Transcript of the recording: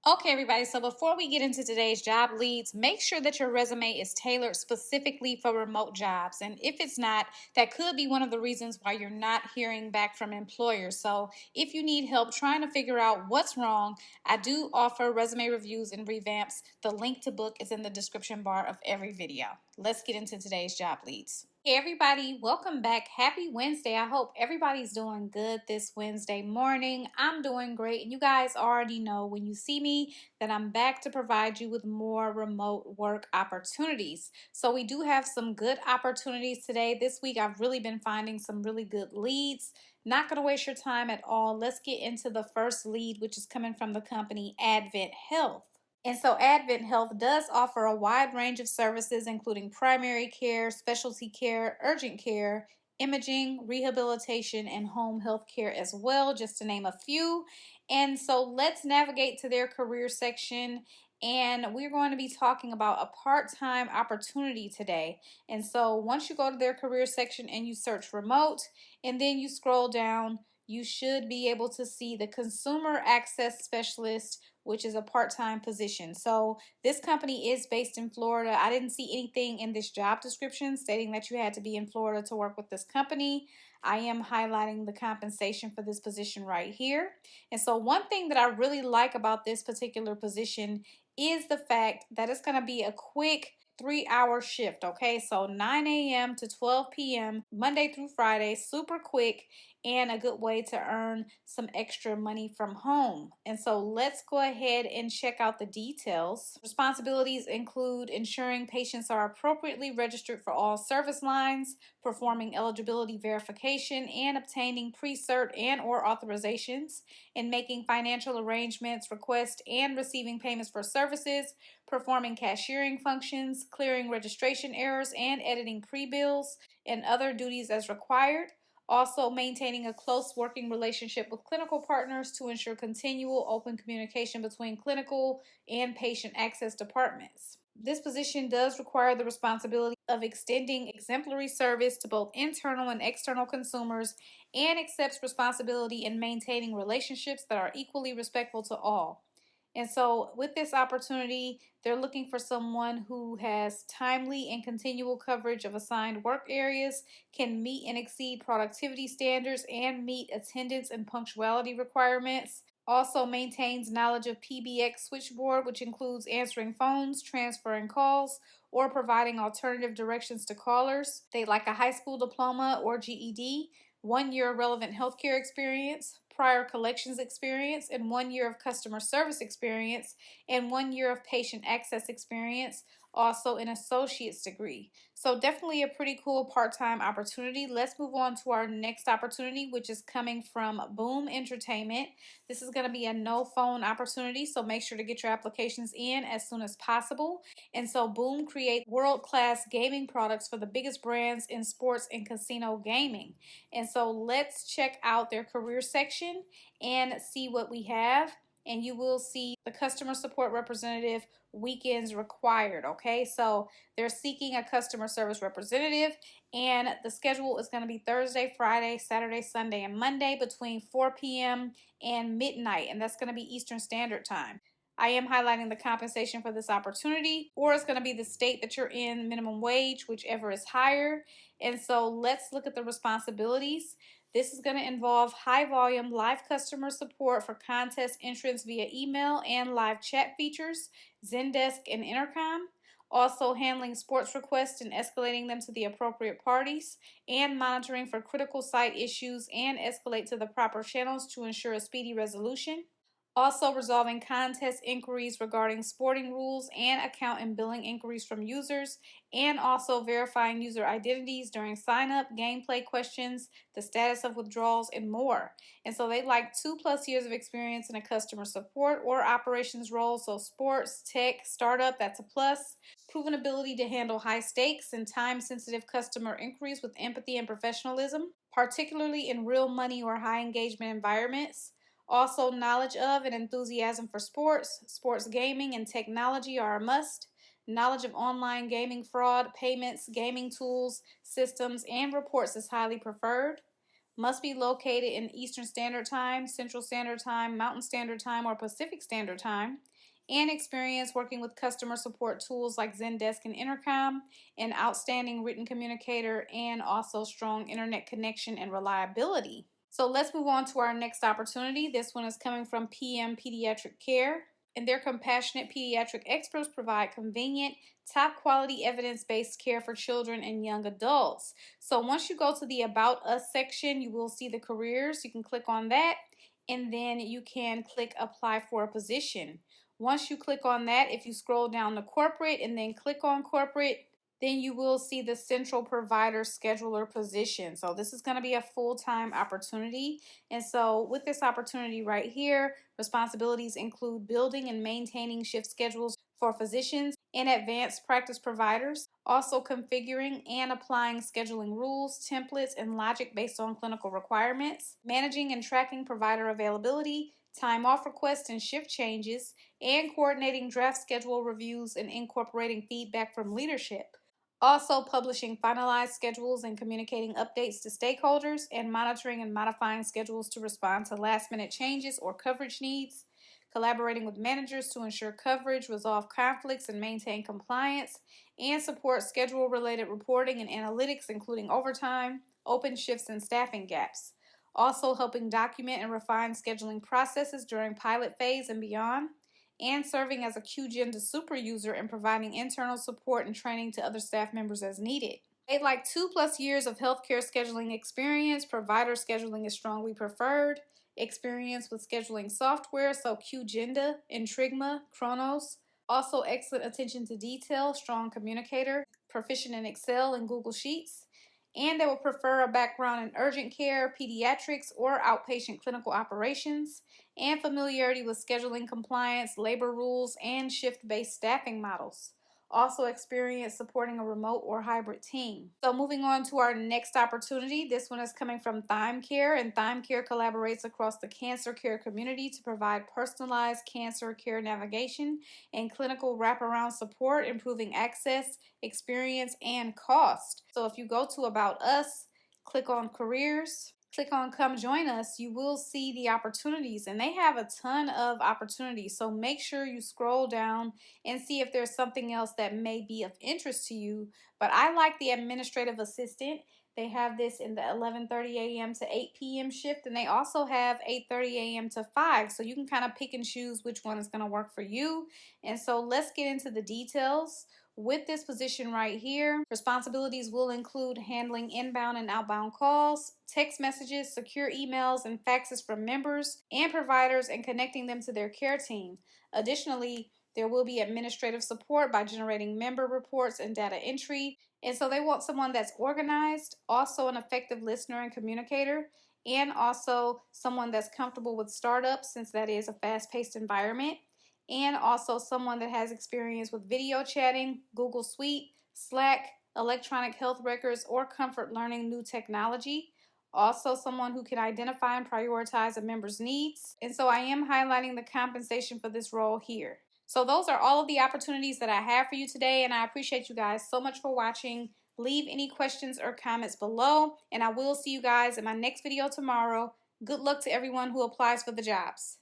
Okay, everybody, so before we get into today's job leads, make sure that your resume is tailored specifically for remote jobs. And if it's not, that could be one of the reasons why you're not hearing back from employers. So if you need help trying to figure out what's wrong, I do offer resume reviews and revamps. The link to book is in the description bar of every video. Let's get into today's job leads. Hey everybody, welcome back. Happy Wednesday. I hope everybody's doing good this Wednesday morning. I'm doing great, and you guys already know when you see me that I'm back to provide you with more remote work opportunities. So we do have some good opportunities today. This week I've really been finding some really good leads. Not going to waste your time at all. Let's get into the first lead, which is coming from the company Advent Health. And so Advent Health does offer a wide range of services, including primary care, specialty care, urgent care, imaging, rehabilitation, and home health care as well, just to name a few. And so let's navigate to their career section. And we're going to be talking about a part-time opportunity today. And so once you go to their career section and you search remote, and then you scroll down, you should be able to see the consumer access specialist, which is a part-time position. So this company is based in Florida. I didn't see anything in this job description stating that you had to be in Florida to work with this company. I am highlighting the compensation for this position right here. And so one thing that I really like about this particular position is the fact that it's going to be a quick 3-hour shift. Okay, so 9 a.m. to 12 p.m. Monday through Friday, super quick, and a good way to earn some extra money from home. And so let's go ahead and check out the details. Responsibilities include ensuring patients are appropriately registered for all service lines, performing eligibility verification, and obtaining pre-cert and or authorizations, and making financial arrangements, requests, and receiving payments for services, performing cashiering functions, clearing registration errors, and editing pre-bills, and other duties as required. Also, maintaining a close working relationship with clinical partners to ensure continual open communication between clinical and patient access departments. This position does require the responsibility of extending exemplary service to both internal and external consumers, and accepts responsibility in maintaining relationships that are equally respectful to all. And so with this opportunity, they're looking for someone who has timely and continual coverage of assigned work areas, can meet and exceed productivity standards, and meet attendance and punctuality requirements. Also maintains knowledge of PBX switchboard, which includes answering phones, transferring calls, or providing alternative directions to callers. They like a high school diploma or GED, 1 year of relevant healthcare experience, prior collections experience, and 1 year of customer service experience, and 1 year of patient access experience, also an associate's degree. So definitely a pretty cool part-time opportunity. Let's move on to our next opportunity, which is coming from Boom Entertainment. This is going to be a no phone opportunity, so make sure to get your applications in as soon as possible. And so Boom creates world-class gaming products for the biggest brands in sports and casino gaming. And so let's check out their career section and see what we have. And you will see the customer support representative, weekends required. Okay, so they're seeking a customer service representative, and the schedule is going to be Thursday, Friday, Saturday, Sunday, and Monday between 4 p.m. and midnight, and that's going to be Eastern Standard Time. I am highlighting the compensation for this opportunity, or it's going to be the state that you're in, minimum wage, whichever is higher. And so let's look at the responsibilities. This is going to involve high volume live customer support for contest entrants via email and live chat features, Zendesk, and Intercom. Also handling sports requests and escalating them to the appropriate parties, and monitoring for critical site issues and escalate to the proper channels to ensure a speedy resolution. Also resolving contest inquiries regarding sporting rules and account and billing inquiries from users, and also verifying user identities during sign-up, gameplay questions, the status of withdrawals, and more. And so they like 2+ years of experience in a customer support or operations role, so sports, tech, startup, that's a plus. Proven ability to handle high stakes and time-sensitive customer inquiries with empathy and professionalism, particularly in real money or high engagement environments. Also, knowledge of and enthusiasm for sports, sports gaming, and technology are a must. Knowledge of online gaming fraud, payments, gaming tools, systems, and reports is highly preferred. Must be located in Eastern Standard Time, Central Standard Time, Mountain Standard Time, or Pacific Standard Time. and experience working with customer support tools like Zendesk and Intercom, an outstanding written communicator, and also strong internet connection and reliability. So let's move on to our next opportunity. This one is coming from PM Pediatric Care, and their compassionate pediatric experts provide convenient, top quality evidence-based care for children and young adults. So once you go to the About Us section, you will see the careers. You can click on that, and then you can click Apply for a position. Once you click on that, if you scroll down to corporate and then click on corporate, then you will see the central provider scheduler position. So this is going to be a full-time opportunity. And so with this opportunity right here, responsibilities include building and maintaining shift schedules for physicians and advanced practice providers, also configuring and applying scheduling rules, templates, and logic based on clinical requirements, managing and tracking provider availability, time off requests and shift changes, and coordinating draft schedule reviews and incorporating feedback from leadership. Also publishing finalized schedules and communicating updates to stakeholders, and monitoring and modifying schedules to respond to last-minute changes or coverage needs, collaborating with managers to ensure coverage, resolve conflicts, and maintain compliance, and support schedule-related reporting and analytics, including overtime, open shifts, and staffing gaps. Also helping document and refine scheduling processes during pilot phase and beyond, and serving as a QGenda super user and providing internal support and training to other staff members as needed. They'd like 2+ years of healthcare scheduling experience. Provider scheduling is strongly preferred. Experience with scheduling software, so QGenda, Intrigma, Chronos. Also excellent attention to detail, strong communicator, proficient in Excel and Google Sheets. And they will prefer a background in urgent care, pediatrics, or outpatient clinical operations, and familiarity with scheduling compliance, labor rules, and shift-based staffing models. Also experience supporting a remote or hybrid team. So moving on to our next opportunity, this one is coming from Thyme Care, and Thyme Care collaborates across the cancer care community to provide personalized cancer care navigation and clinical wraparound support, improving access, experience, and cost. So if you go to About Us, click on Careers, click on Come Join Us, you will see the opportunities, and they have a ton of opportunities. So make sure you scroll down and see if there's something else that may be of interest to you. But I like the administrative assistant. They have this in the 11:30 a.m. to 8 p.m. shift, and they also have 8:30 a.m. to 5. So you can kind of pick and choose which one is going to work for you. And so let's get into the details. With this position right here, responsibilities will include handling inbound and outbound calls, text messages, secure emails, and faxes from members and providers, and connecting them to their care team. Additionally, there will be administrative support by generating member reports and data entry. And so they want someone that's organized, also an effective listener and communicator, and also someone that's comfortable with startups, since that is a fast-paced environment, and also someone that has experience with video chatting, Google Suite, Slack, electronic health records, or comfort learning new technology. Also someone who can identify and prioritize a member's needs. And so I am highlighting the compensation for this role here. So those are all of the opportunities that I have for you today, and I appreciate you guys so much for watching. Leave any questions or comments below, and I will see you guys in my next video tomorrow. Good luck to everyone who applies for the jobs.